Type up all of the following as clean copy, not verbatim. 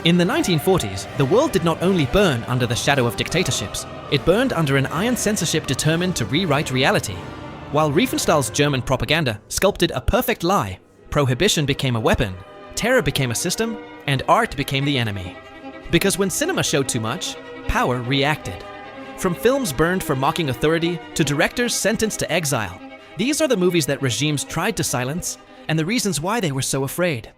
In the 1940s, the world did not only burn under the shadow of dictatorships, it burned under an iron censorship determined to rewrite reality. While Riefenstahl's German propaganda sculpted a perfect lie, prohibition became a weapon, terror became a system, and art became the enemy. Because when cinema showed too much, power reacted. From films burned for mocking authority to directors sentenced to exile, these are the movies that regimes tried to silence and the reasons why they were so afraid.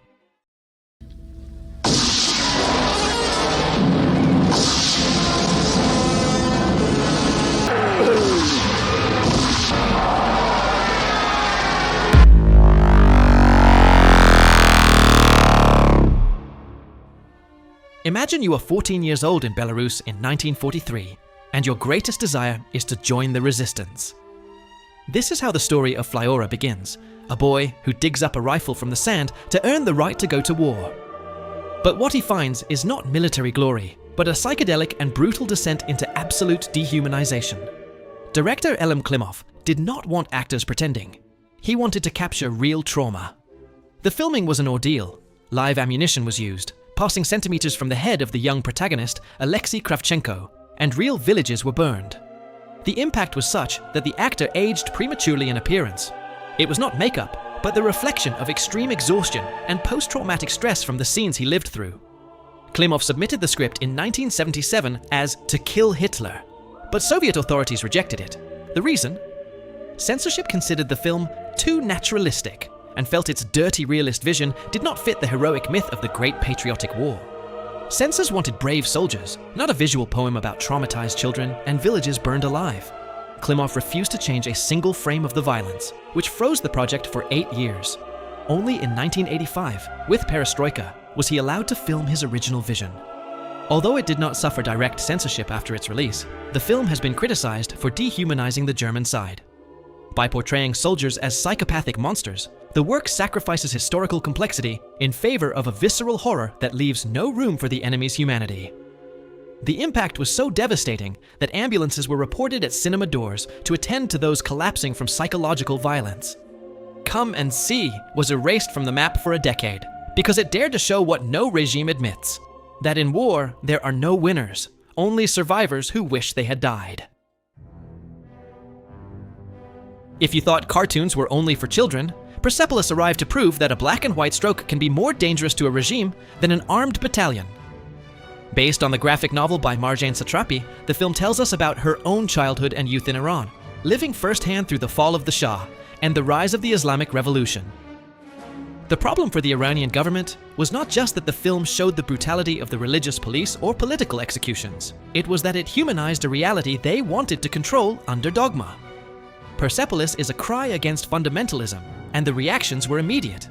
Imagine you are 14 years old in Belarus in 1943, and your greatest desire is to join the resistance. This is how the story of Flyora begins, a boy who digs up a rifle from the sand to earn the right to go to war. But what he finds is not military glory, but a psychedelic and brutal descent into absolute dehumanization. Director Elem Klimov did not want actors pretending. He wanted to capture real trauma. The filming was an ordeal. Live ammunition was used, passing centimeters from the head of the young protagonist, Alexei Kravchenko, and real villages were burned. The impact was such that the actor aged prematurely in appearance. It was not makeup, but the reflection of extreme exhaustion and post-traumatic stress from the scenes he lived through. Klimov submitted the script in 1977 as To Kill Hitler, but Soviet authorities rejected it. The reason? Censorship considered the film too naturalistic and felt its dirty realist vision did not fit the heroic myth of the Great Patriotic War. Censors wanted brave soldiers, not a visual poem about traumatized children and villages burned alive. Klimov refused to change a single frame of the violence, which froze the project for 8 years. Only in 1985, with Perestroika, was he allowed to film his original vision. Although it did not suffer direct censorship after its release, the film has been criticized for dehumanizing the German side. By portraying soldiers as psychopathic monsters, the work sacrifices historical complexity in favor of a visceral horror that leaves no room for the enemy's humanity. The impact was so devastating that ambulances were reported at cinema doors to attend to those collapsing from psychological violence. Come and See was erased from the map for a decade because it dared to show what no regime admits, that in war there are no winners, only survivors who wish they had died. If you thought cartoons were only for children, Persepolis arrived to prove that a black and white stroke can be more dangerous to a regime than an armed battalion. Based on the graphic novel by Marjane Satrapi, the film tells us about her own childhood and youth in Iran, living firsthand through the fall of the Shah and the rise of the Islamic Revolution. The problem for the Iranian government was not just that the film showed the brutality of the religious police or political executions. It was that it humanized a reality they wanted to control under dogma. Persepolis is a cry against fundamentalism, and the reactions were immediate.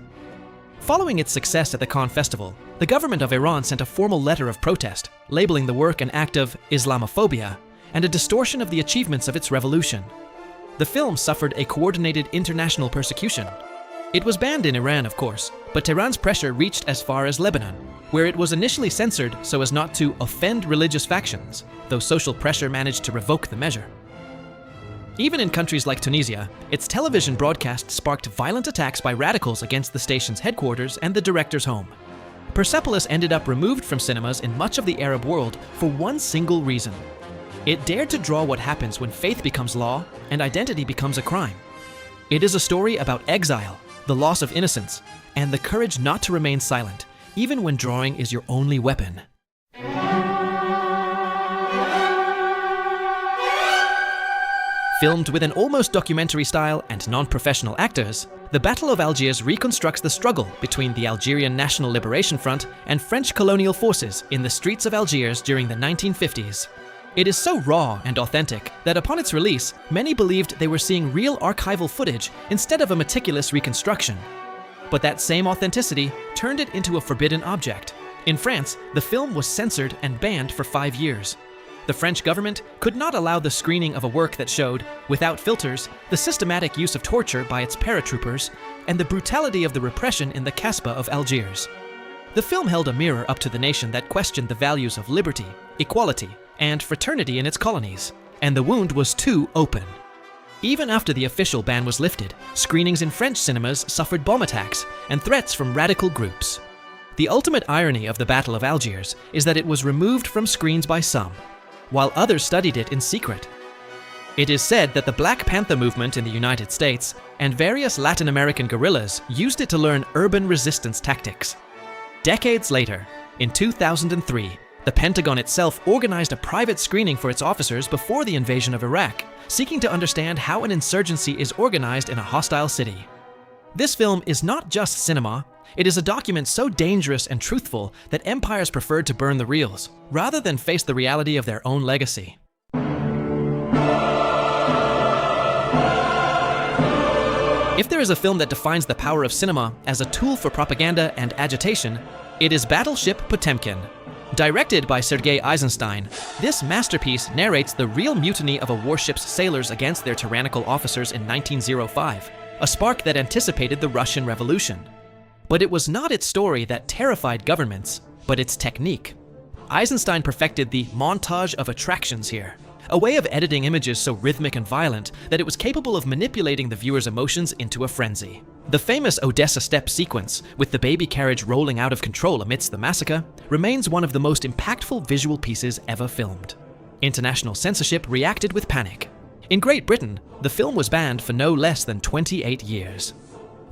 Following its success at the Cannes Festival, the government of Iran sent a formal letter of protest, labeling the work an act of Islamophobia and a distortion of the achievements of its revolution. The film suffered a coordinated international persecution. It was banned in Iran, of course, but Tehran's pressure reached as far as Lebanon, where it was initially censored so as not to offend religious factions, though social pressure managed to revoke the measure. Even in countries like Tunisia, its television broadcast sparked violent attacks by radicals against the station's headquarters and the director's home. Persepolis ended up removed from cinemas in much of the Arab world for one single reason. It dared to draw what happens when faith becomes law and identity becomes a crime. It is a story about exile, the loss of innocence, and the courage not to remain silent, even when drawing is your only weapon. Filmed with an almost documentary style and non-professional actors, the Battle of Algiers reconstructs the struggle between the Algerian National Liberation Front and French colonial forces in the streets of Algiers during the 1950s. It is so raw and authentic that upon its release, many believed they were seeing real archival footage instead of a meticulous reconstruction. But that same authenticity turned it into a forbidden object. In France, the film was censored and banned for 5 years. The French government could not allow the screening of a work that showed, without filters, the systematic use of torture by its paratroopers and the brutality of the repression in the Kasbah of Algiers. The film held a mirror up to the nation that questioned the values of liberty, equality, and fraternity in its colonies, and the wound was too open. Even after the official ban was lifted, screenings in French cinemas suffered bomb attacks and threats from radical groups. The ultimate irony of the Battle of Algiers is that it was removed from screens by some, while others studied it in secret. It is said that the Black Panther movement in the United States and various Latin American guerrillas used it to learn urban resistance tactics. Decades later, in 2003, the Pentagon itself organized a private screening for its officers before the invasion of Iraq, seeking to understand how an insurgency is organized in a hostile city. This film is not just cinema, it is a document so dangerous and truthful that empires preferred to burn the reels, rather than face the reality of their own legacy. If there is a film that defines the power of cinema as a tool for propaganda and agitation, it is Battleship Potemkin. Directed by Sergei Eisenstein, this masterpiece narrates the real mutiny of a warship's sailors against their tyrannical officers in 1905, a spark that anticipated the Russian Revolution. But it was not its story that terrified governments, but its technique. Eisenstein perfected the montage of attractions here, a way of editing images so rhythmic and violent that it was capable of manipulating the viewer's emotions into a frenzy. The famous Odessa Step sequence, with the baby carriage rolling out of control amidst the massacre, remains one of the most impactful visual pieces ever filmed. International censorship reacted with panic. In Great Britain, the film was banned for no less than 28 years.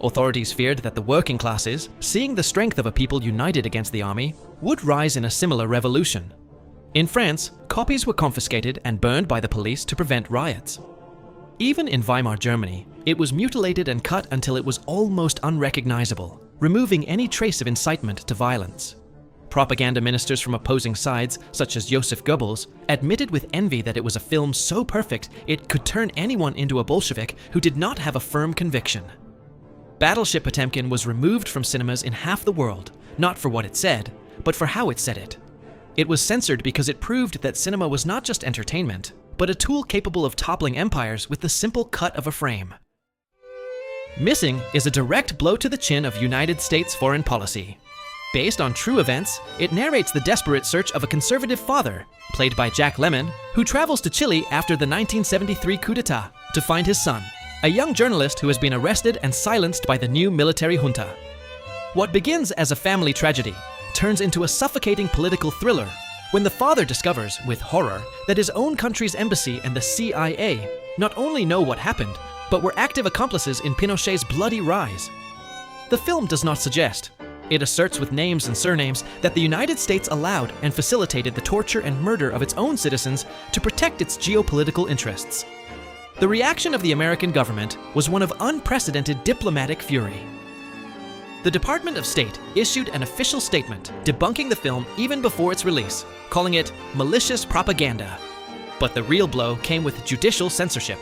Authorities feared that the working classes, seeing the strength of a people united against the army, would rise in a similar revolution. In France, copies were confiscated and burned by the police to prevent riots. Even in Weimar Germany, it was mutilated and cut until it was almost unrecognizable, removing any trace of incitement to violence. Propaganda ministers from opposing sides, such as Joseph Goebbels, admitted with envy that it was a film so perfect it could turn anyone into a Bolshevik who did not have a firm conviction. Battleship Potemkin was removed from cinemas in half the world, not for what it said, but for how it said it. It was censored because it proved that cinema was not just entertainment, but a tool capable of toppling empires with the simple cut of a frame. Missing is a direct blow to the chin of United States foreign policy. Based on true events, it narrates the desperate search of a conservative father, played by Jack Lemmon, who travels to Chile after the 1973 coup d'etat to find his son, a young journalist who has been arrested and silenced by the new military junta. What begins as a family tragedy turns into a suffocating political thriller when the father discovers, with horror, that his own country's embassy and the CIA not only know what happened, but were active accomplices in Pinochet's bloody rise. The film does not suggest. It asserts with names and surnames that the United States allowed and facilitated the torture and murder of its own citizens to protect its geopolitical interests. The reaction of the American government was one of unprecedented diplomatic fury. The Department of State issued an official statement debunking the film even before its release, calling it malicious propaganda. But the real blow came with judicial censorship.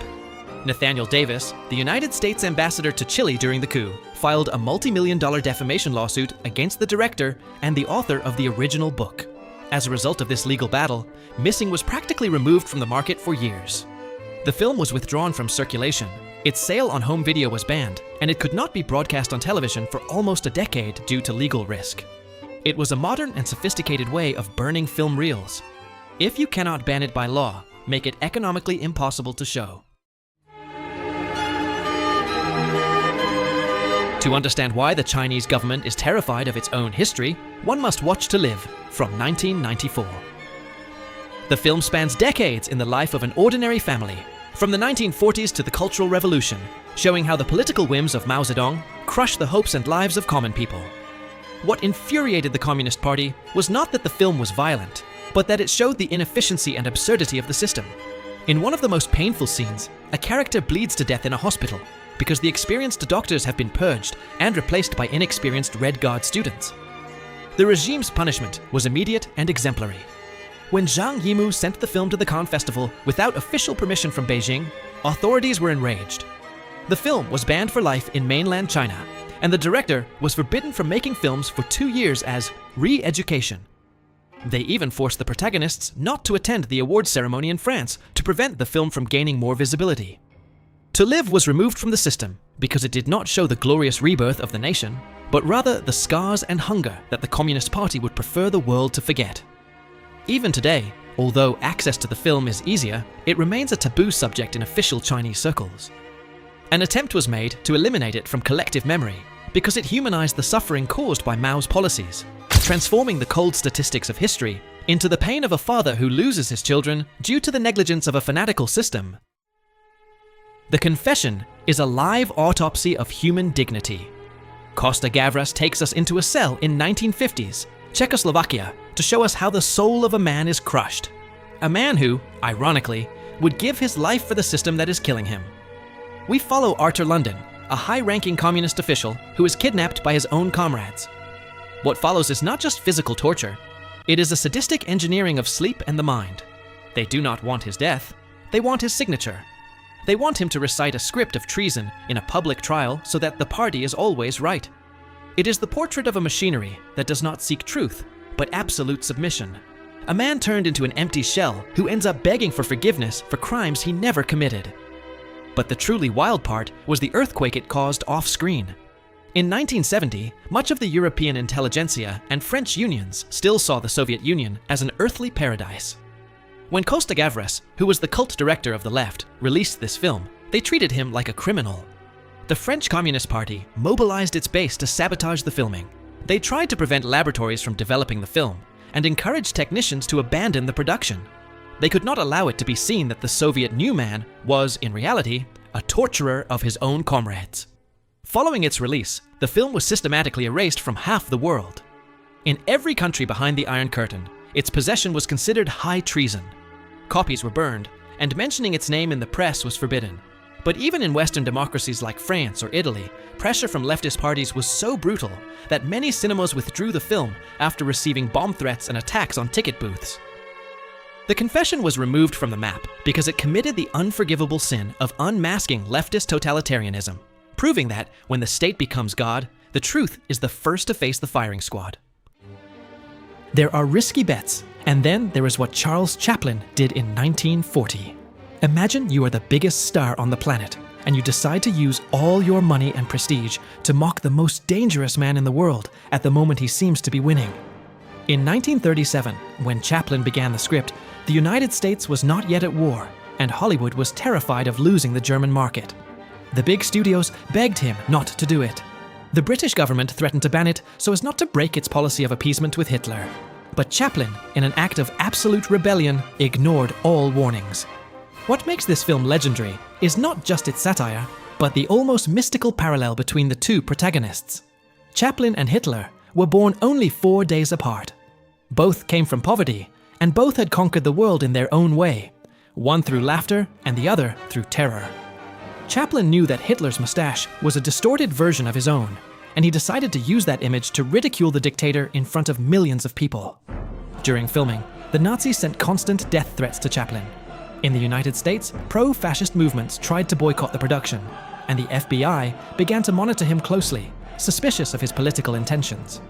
Nathaniel Davis, the United States ambassador to Chile during the coup, filed a multi-million-dollar defamation lawsuit against the director and the author of the original book. As a result of this legal battle, Missing was practically removed from the market for years. The film was withdrawn from circulation. Its sale on home video was banned, and it could not be broadcast on television for almost a decade due to legal risk. It was a modern and sophisticated way of burning film reels. If you cannot ban it by law, make it economically impossible to show. To understand why the Chinese government is terrified of its own history, one must watch To Live from 1994. The film spans decades in the life of an ordinary family, from the 1940s to the Cultural Revolution, showing how the political whims of Mao Zedong crushed the hopes and lives of common people. What infuriated the Communist Party was not that the film was violent, but that it showed the inefficiency and absurdity of the system. In one of the most painful scenes, a character bleeds to death in a hospital because the experienced doctors have been purged and replaced by inexperienced Red Guard students. The regime's punishment was immediate and exemplary. When Zhang Yimou sent the film to the Cannes Festival without official permission from Beijing, authorities were enraged. The film was banned for life in mainland China, and the director was forbidden from making films for 2 years as re-education. They even forced the protagonists not to attend the awards ceremony in France to prevent the film from gaining more visibility. To Live was removed from the system because it did not show the glorious rebirth of the nation, but rather the scars and hunger that the Communist Party would prefer the world to forget. Even today, although access to the film is easier, it remains a taboo subject in official Chinese circles. An attempt was made to eliminate it from collective memory, because it humanized the suffering caused by Mao's policies, transforming the cold statistics of history into the pain of a father who loses his children due to the negligence of a fanatical system. The Confession is a live autopsy of human dignity. Costa-Gavras takes us into a cell in 1950s, Czechoslovakia, to show us how the soul of a man is crushed. A man who, ironically, would give his life for the system that is killing him. We follow Arthur London, a high-ranking communist official who is kidnapped by his own comrades. What follows is not just physical torture, it is a sadistic engineering of sleep and the mind. They do not want his death, they want his signature. They want him to recite a script of treason in a public trial so that the party is always right. It is the portrait of a machinery that does not seek truth, but absolute submission. A man turned into an empty shell who ends up begging for forgiveness for crimes he never committed. But the truly wild part was the earthquake it caused off-screen. In 1970, much of the European intelligentsia and French unions still saw the Soviet Union as an earthly paradise. When Costa-Gavras, who was the cult director of the left, released this film, they treated him like a criminal. The French Communist Party mobilized its base to sabotage the filming. They tried to prevent laboratories from developing the film and encouraged technicians to abandon the production. They could not allow it to be seen that the Soviet new man was, in reality, a torturer of his own comrades. Following its release, the film was systematically erased from half the world. In every country behind the Iron Curtain, its possession was considered high treason. Copies were burned, and mentioning its name in the press was forbidden. But even in Western democracies like France or Italy, pressure from leftist parties was so brutal that many cinemas withdrew the film after receiving bomb threats and attacks on ticket booths. The Confession was removed from the map because it committed the unforgivable sin of unmasking leftist totalitarianism, proving that when the state becomes God, the truth is the first to face the firing squad. There are risky bets, and then there is what Charles Chaplin did in 1940. Imagine you are the biggest star on the planet, and you decide to use all your money and prestige to mock the most dangerous man in the world at the moment he seems to be winning. In 1937, when Chaplin began the script, the United States was not yet at war, and Hollywood was terrified of losing the German market. The big studios begged him not to do it. The British government threatened to ban it so as not to break its policy of appeasement with Hitler. But Chaplin, in an act of absolute rebellion, ignored all warnings. What makes this film legendary is not just its satire, but the almost mystical parallel between the two protagonists. Chaplin and Hitler were born only 4 days apart. Both came from poverty, and both had conquered the world in their own way, one through laughter and the other through terror. Chaplin knew that Hitler's mustache was a distorted version of his own, and he decided to use that image to ridicule the dictator in front of millions of people. During filming, the Nazis sent constant death threats to Chaplin. In the United States, pro-fascist movements tried to boycott the production, and the FBI began to monitor him closely, suspicious of his political intentions.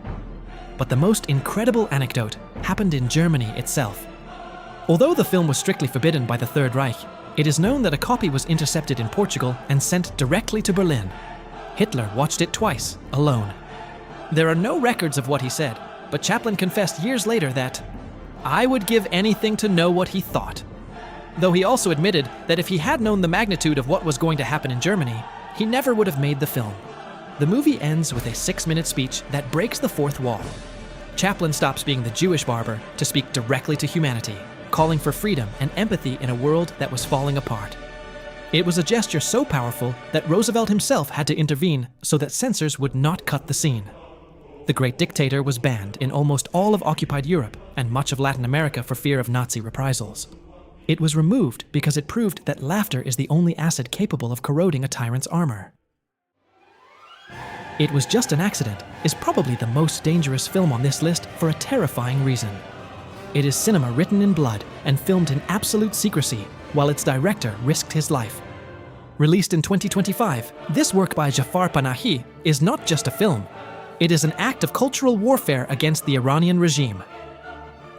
But the most incredible anecdote happened in Germany itself. Although the film was strictly forbidden by the Third Reich, it is known that a copy was intercepted in Portugal and sent directly to Berlin. Hitler watched it twice, alone. There are no records of what he said, but Chaplin confessed years later that, "I would give anything to know what he thought." Though he also admitted that if he had known the magnitude of what was going to happen in Germany, he never would have made the film. The movie ends with a 6-minute speech that breaks the fourth wall. Chaplin stops being the Jewish barber to speak directly to humanity, calling for freedom and empathy in a world that was falling apart. It was a gesture so powerful that Roosevelt himself had to intervene so that censors would not cut the scene. The Great Dictator was banned in almost all of occupied Europe and much of Latin America for fear of Nazi reprisals. It was removed because it proved that laughter is the only acid capable of corroding a tyrant's armor. It Was Just an Accident is probably the most dangerous film on this list for a terrifying reason. It is cinema written in blood and filmed in absolute secrecy, while its director risked his life. Released in 2025, this work by Jafar Panahi is not just a film. It is an act of cultural warfare against the Iranian regime.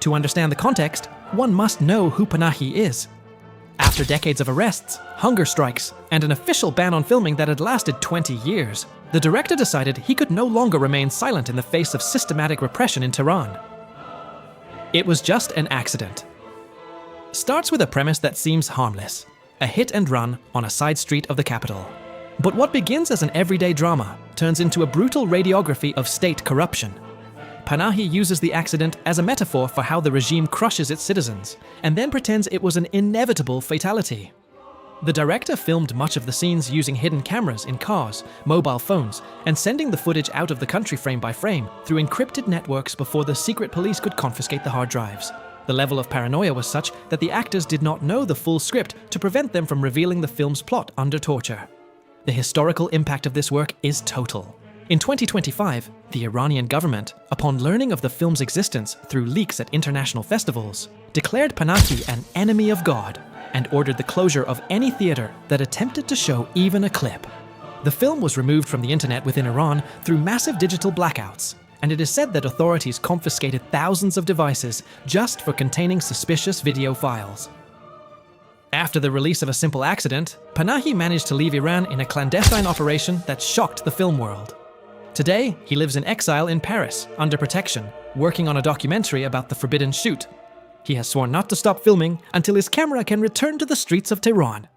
To understand the context, one must know who Panahi is. After decades of arrests, hunger strikes, and an official ban on filming that had lasted 20 years, the director decided he could no longer remain silent in the face of systematic repression in Tehran. It Was Just an Accident starts with a premise that seems harmless, a hit and run on a side street of the capital. But what begins as an everyday drama turns into a brutal radiography of state corruption. Panahi uses the accident as a metaphor for how the regime crushes its citizens, and then pretends it was an inevitable fatality. The director filmed much of the scenes using hidden cameras in cars, mobile phones, and sending the footage out of the country frame by frame through encrypted networks before the secret police could confiscate the hard drives. The level of paranoia was such that the actors did not know the full script to prevent them from revealing the film's plot under torture. The historical impact of this work is total. In 2025, the Iranian government, upon learning of the film's existence through leaks at international festivals, declared Panahi an enemy of God and ordered the closure of any theater that attempted to show even a clip. The film was removed from the internet within Iran through massive digital blackouts, and it is said that authorities confiscated thousands of devices just for containing suspicious video files. After the release of A Simple Accident, Panahi managed to leave Iran in a clandestine operation that shocked the film world. Today, he lives in exile in Paris, under protection, working on a documentary about the forbidden shoot. He has sworn not to stop filming until his camera can return to the streets of Tehran.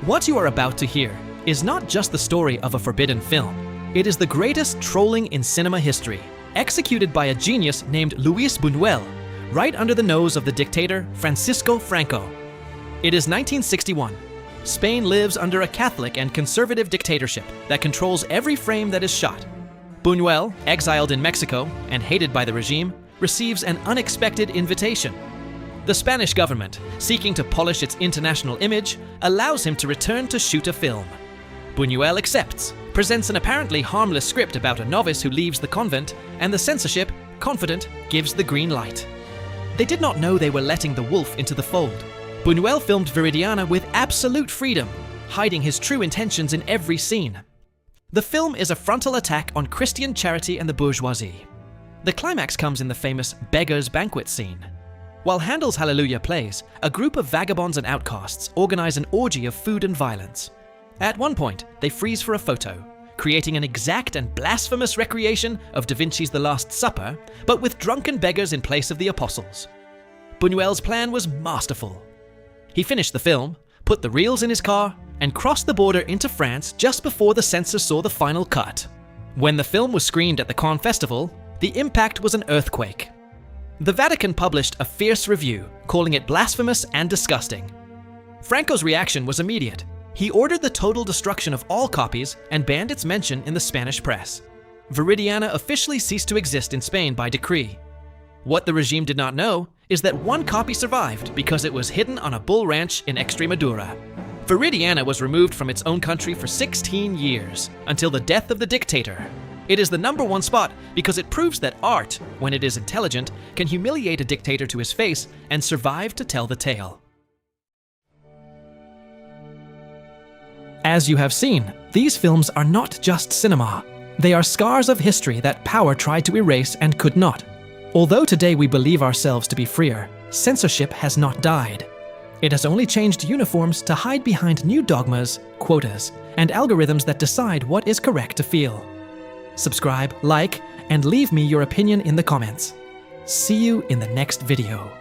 What you are about to hear is not just the story of a forbidden film. It is the greatest trolling in cinema history, executed by a genius named Luis Buñuel, right under the nose of the dictator Francisco Franco. It is 1961. Spain lives under a Catholic and conservative dictatorship that controls every frame that is shot. Buñuel, exiled in Mexico and hated by the regime, receives an unexpected invitation. The Spanish government, seeking to polish its international image, allows him to return to shoot a film. Buñuel accepts, presents an apparently harmless script about a novice who leaves the convent, and the censorship, confident, gives the green light. They did not know they were letting the wolf into the fold. Buñuel filmed Viridiana with absolute freedom, hiding his true intentions in every scene. The film is a frontal attack on Christian charity and the bourgeoisie. The climax comes in the famous beggar's banquet scene. While Handel's Hallelujah plays, a group of vagabonds and outcasts organize an orgy of food and violence. At one point, they freeze for a photo, creating an exact and blasphemous recreation of Da Vinci's The Last Supper, but with drunken beggars in place of the apostles. Buñuel's plan was masterful. He finished the film, put the reels in his car, and crossed the border into France just before the censors saw the final cut. When the film was screened at the Cannes Festival, the impact was an earthquake. The Vatican published a fierce review, calling it blasphemous and disgusting. Franco's reaction was immediate. He ordered the total destruction of all copies and banned its mention in the Spanish press. Viridiana officially ceased to exist in Spain by decree. What the regime did not know is that one copy survived because it was hidden on a bull ranch in Extremadura. Viridiana was removed from its own country for 16 years, until the death of the dictator. It is the #1 spot because it proves that art, when it is intelligent, can humiliate a dictator to his face and survive to tell the tale. As you have seen, these films are not just cinema. They are scars of history that power tried to erase and could not. Although today we believe ourselves to be freer, censorship has not died. It has only changed uniforms to hide behind new dogmas, quotas, and algorithms that decide what is correct to feel. Subscribe, like, and leave me your opinion in the comments. See you in the next video.